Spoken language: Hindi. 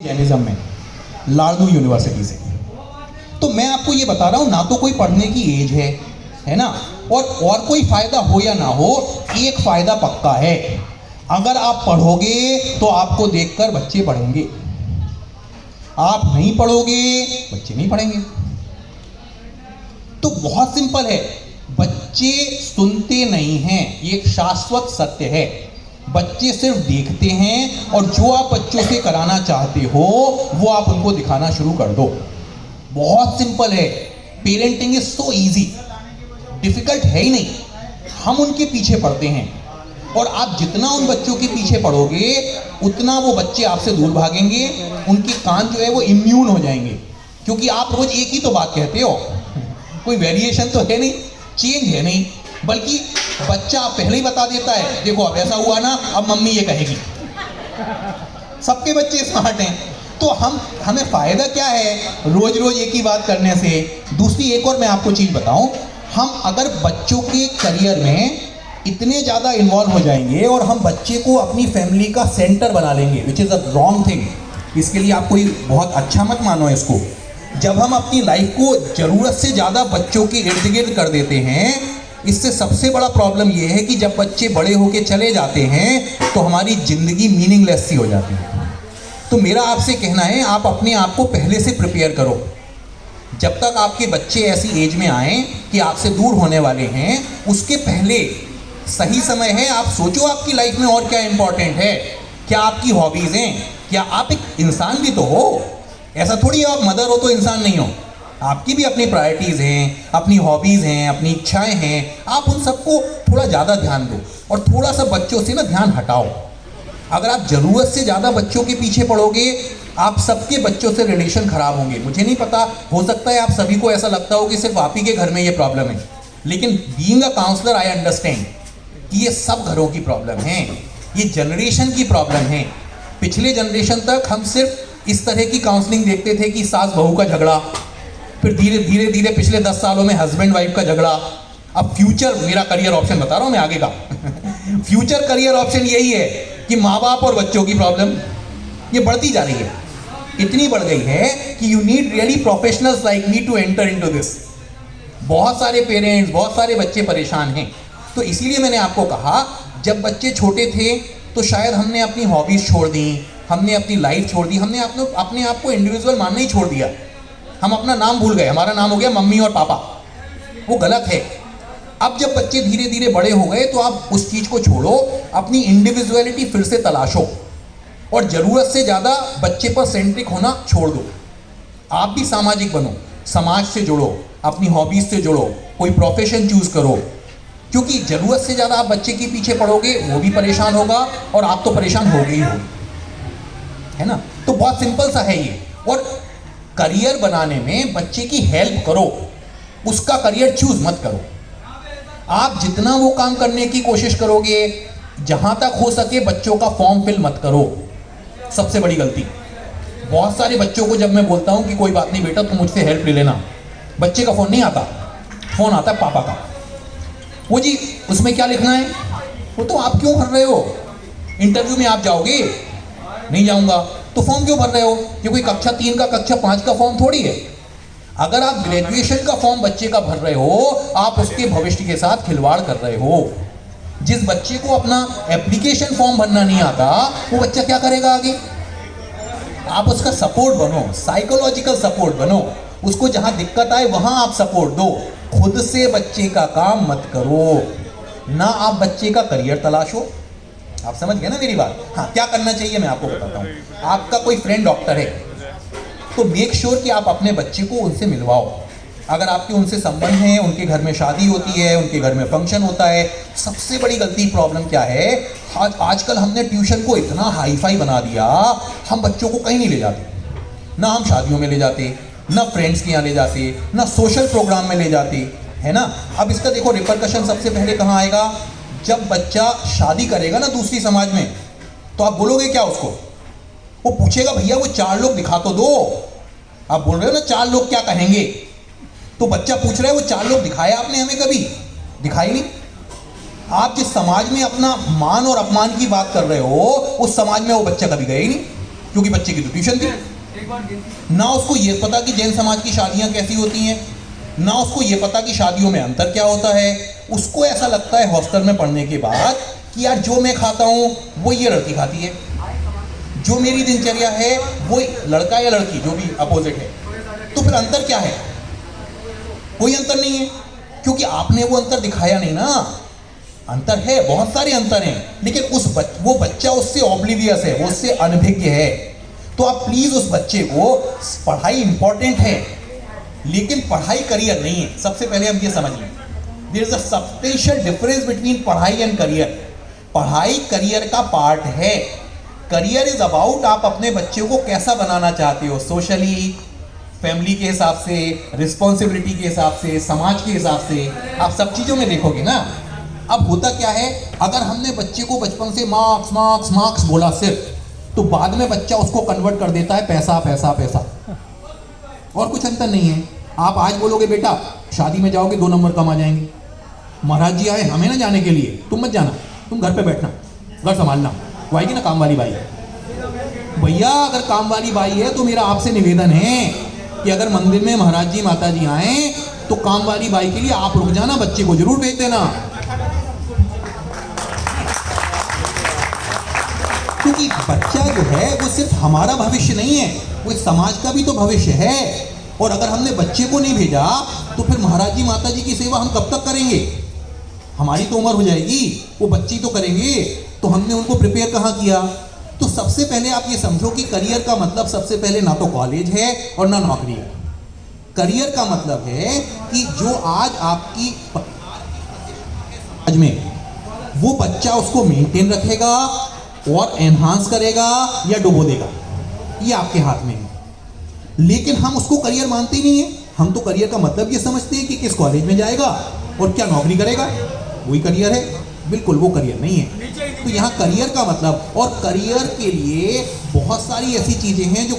जैनिज्म में लारदू यूनिवर्सिटी से। तो मैं आपको ये बता रहा हूँ, ना तो कोई पढ़ने की एज है ना, और कोई फायदा हो या ना हो, एक फायदा पक्का है, अगर आप पढ़ोगे तो आपको देखकर बच्चे पढ़ेंगे, आप नहीं पढ़ोगे बच्चे नहीं पढ़ेंगे। तो बहुत सिंपल है, बच्चे सुनते नहीं हैं, ये एक शाश्वत सत्य है। बच्चे सिर्फ देखते हैं और जो आप बच्चों से कराना चाहते हो वो आप उनको दिखाना शुरू कर दो। बहुत सिंपल है, parenting is so easy, difficult है ही नहीं। हम उनके पीछे पड़ते हैं और आप जितना उन बच्चों के पीछे पड़ोगे उतना वो बच्चे आपसे दूर भागेंगे, उनके कान जो है वो इम्यून हो जाएंगे, क्योंकि आप रोज एक ही तो बात कहते हो, कोई वेरिएशन तो है नहीं, चेंज है नहीं, बल्कि बच्चा पहले ही बता देता है, देखो अब ऐसा हुआ ना, अब मम्मी ये कहेगी। सबके बच्चे स्मार्ट हैं, तो हमें फायदा क्या है रोज रोज एक ही बात करने से। दूसरी एक और मैं आपको चीज बताऊं, हम अगर बच्चों के करियर में इतने ज्यादा इन्वॉल्व हो जाएंगे और हम बच्चे को अपनी फैमिली का सेंटर बना लेंगे, which is a wrong thing. इसके लिए आप कोई बहुत अच्छा मत मानो इसको। जब हम अपनी लाइफ को जरूरत से ज्यादा बच्चों के इर्द गिर्द कर देते हैं, इससे सबसे बड़ा प्रॉब्लम यह है कि जब बच्चे बड़े होके चले जाते हैं तो हमारी जिंदगी मीनिंगलेस सी हो जाती है। तो मेरा आपसे कहना है, आप अपने आप को पहले से प्रिपेयर करो। जब तक आपके बच्चे ऐसी एज में आए कि आपसे दूर होने वाले हैं, उसके पहले सही समय है, आप सोचो आपकी लाइफ में और क्या इंपॉर्टेंट है, क्या आपकी हॉबीज हैं, क्या आप एक इंसान भी तो हो। ऐसा थोड़ी आप मदर हो तो इंसान नहीं हो, आपकी भी अपनी प्रायोरिटीज़ हैं, अपनी हॉबीज़ हैं, अपनी इच्छाएं हैं। आप उन सबको थोड़ा ज़्यादा ध्यान दो और थोड़ा सा बच्चों से ना ध्यान हटाओ। अगर आप ज़रूरत से ज़्यादा बच्चों के पीछे पड़ोगे, आप सबके बच्चों से रिलेशन ख़राब होंगे। मुझे नहीं पता, हो सकता है आप सभी को ऐसा लगता हो कि सिर्फ आप ही के घर में ये प्रॉब्लम है, लेकिन being a counsellor I understand कि ये सब घरों की प्रॉब्लम है, ये जनरेशन की प्रॉब्लम है। पिछले जनरेशन तक हम सिर्फ इस तरह की काउंसलिंग देखते थे कि सास बहू का झगड़ा, फिर धीरे धीरे पिछले 10 सालों में हस्बैंड वाइफ का झगड़ा। अब फ्यूचर, मेरा करियर ऑप्शन बता रहा हूँ मैं आगे का फ्यूचर करियर ऑप्शन यही है कि माँ बाप और बच्चों की प्रॉब्लम ये बढ़ती जा रही है, इतनी बढ़ गई है कि you need really professionals like me to enter into this. बहुत सारे पेरेंट्स, बहुत सारे बच्चे परेशान हैं। तो इसीलिए मैंने आपको कहा, जब बच्चे छोटे थे तो शायद हमने अपनी हॉबीज छोड़ दी, हमने अपनी लाइफ छोड़ दी, हमने अपने आप को इंडिविजुअल मानना ही छोड़ दिया। हम अपना नाम भूल गए, हमारा नाम हो गया मम्मी और पापा, वो गलत है। अब जब बच्चे धीरे धीरे बड़े हो गए तो आप उस चीज़ को छोड़ो, अपनी इंडिविजुअलिटी फिर से तलाशो और ज़रूरत से ज़्यादा बच्चे पर सेंट्रिक होना छोड़ दो। आप भी सामाजिक बनो, समाज से जुड़ो, अपनी हॉबीज़ से जुड़ो, कोई प्रोफेशन चूज़ करो, क्योंकि ज़रूरत से ज़्यादा आप बच्चे के पीछे पड़ोगे, वो भी परेशान होगा और आप तो परेशान हो गई हो, है ना। तो बहुत सिंपल सा है ये। और करियर बनाने में बच्चे की हेल्प करो, उसका करियर चूज मत करो। आप जितना वो काम करने की कोशिश करोगे, जहां तक हो सके बच्चों का फॉर्म फिल मत करो। सबसे बड़ी गलती, बहुत सारे बच्चों को जब मैं बोलता हूं कि कोई बात नहीं बेटा तुम मुझसे हेल्प ले लेना, बच्चे का फोन नहीं आता, फोन आता है पापा का। वो जी उसमें क्या लिखना है, वो तो आप क्यों भर रहे हो, इंटरव्यू में आप जाओगे, नहीं जाऊंगा, तो फॉर्म क्यों भर रहे हो, ये कोई कक्षा 3 का कक्षा 5 का फॉर्म थोड़ी है। अगर आप ग्रेजुएशन का फॉर्म बच्चे का भर रहे हो, आप उसके भविष्य के साथ खिलवाड़ कर रहे हो। जिस बच्चे को अपना एप्लीकेशन फॉर्म भरना नहीं आता, वो बच्चा क्या करेगा आगे। आप उसका सपोर्ट बनो, साइकोलॉजिकल सपोर्ट बनो, उसको जहां दिक्कत आए वहां आप सपोर्ट दो। खुद से बच्चे का काम मत करो, ना आप बच्चे का करियर तलाशो। आप समझ गए ना मेरी बात। हाँ, क्या करना चाहिए मैं आपको बताता हूँ। आपका कोई फ्रेंड डॉक्टर है तो मेक श्योर कि आप अपने बच्चे को उनसे मिलवाओ। अगर आपके उनसे संबंध हैं, उनके घर में शादी होती है, उनके घर में फंक्शन होता है। सबसे बड़ी गलती प्रॉब्लम क्या है, आजकल हमने ट्यूशन को इतना हाई फाई बना दिया, हम बच्चों को कहीं नहीं ले जाते, ना हम शादियों में ले जाते, ना फ्रेंड्स के यहाँ ले जाते, ना सोशल प्रोग्राम में ले जाते, है ना। अब इसका देखो रिपरकशन सबसे पहले कहाँ आएगा, जब बच्चा शादी करेगा ना दूसरी समाज में, तो आप बोलोगे क्या उसको, वो पूछेगा भैया वो 4 लोग दिखा तो दो। आप बोल रहे हो ना 4 लोग क्या कहेंगे, तो बच्चा पूछ रहा है वो 4 लोग दिखाया आपने हमें, कभी दिखाई नहीं। आप जिस समाज में अपना मान और अपमान की बात कर रहे हो, उस समाज में वो बच्चा कभी गया ही नहीं। क्योंकि बच्चे की तो ट्यूशन थी। ना उसको ये पता कि जैन समाज की शादियां कैसी होती हैं, ना उसको ये पता कि शादियों में अंतर क्या होता है। उसको ऐसा लगता है हॉस्टल में पढ़ने के बाद कि यार जो मैं खाता हूँ वो ये लड़की खाती है, जो मेरी दिनचर्या है वो लड़का या लड़की जो भी अपोजिट है। तो फिर अंतर क्या है? कोई अंतर नहीं है, क्योंकि आपने वो अंतर दिखाया नहीं ना। अंतर है, बहुत सारे अंतर हैं, लेकिन वो बच्चा उससे ऑब्लिवियस है, वो उससे अनभिज्ञ है। तो आप प्लीज उस बच्चे को, पढ़ाई इंपॉर्टेंट है लेकिन पढ़ाई करियर नहीं है। सबसे पहले हम ये समझ लें, there is a substantial difference between पढ़ाई एंड करियर। पढ़ाई करियर का पार्ट है, करियर इज अबाउट आप अपने बच्चे को कैसा बनाना चाहते हो, सोशली, फैमिली के हिसाब से, रिस्पॉन्सिबिलिटी के हिसाब से, समाज के हिसाब से, आप सब चीज़ों में देखोगे ना। अब होता क्या है, अगर हमने बच्चे को बचपन से मार्क्स मार्क्स मार्क्स बोला सिर्फ, तो बाद में बच्चा उसको कन्वर्ट कर देता है पैसा पैसा पैसा, और कुछ अंतर नहीं है। आप आज बोलोगे बेटा शादी में जाओगे 2 नंबर कम आ जाएंगे, महाराज जी आए हमें ना जाने के लिए, तुम मत जाना, तुम घर पे बैठना, घर संभालना, वो आएगी ना काम वाली बाई। भैया अगर काम वाली बाई है तो मेरा आपसे निवेदन है कि अगर मंदिर में महाराज जी माता जी आए तो काम वाली बाई के लिए आप रुक जाना, बच्चे को जरूर भेज देना, क्योंकि बच्चा जो है वो सिर्फ हमारा भविष्य नहीं है, वो इस समाज का भी तो भविष्य है। और अगर हमने बच्चे को नहीं भेजा तो फिर महाराज जी माता जी की सेवा हम कब तक करेंगे? हमारी तो उम्र हो जाएगी, वो बच्चे तो करेंगे, तो हमने उनको प्रिपेयर कहाँ किया? तो सबसे पहले आप ये समझो कि करियर का मतलब सबसे पहले ना तो कॉलेज है और ना नौकरी है। करियर का मतलब है कि जो आज आपकी आज में वो बच्चा उसको मेंटेन रखेगा और एनहांस करेगा या डुबो देगा, ये आपके हाथ में है। लेकिन हम उसको करियर मानते ही नहीं है। हम तो करियर का मतलब ये समझते हैं कि किस कॉलेज में जाएगा और क्या नौकरी करेगा, वही करियर है। बिल्कुल वो करियर नहीं है। तो यहाँ करियर का मतलब, और करियर के लिए बहुत सारी ऐसी चीजें हैं जो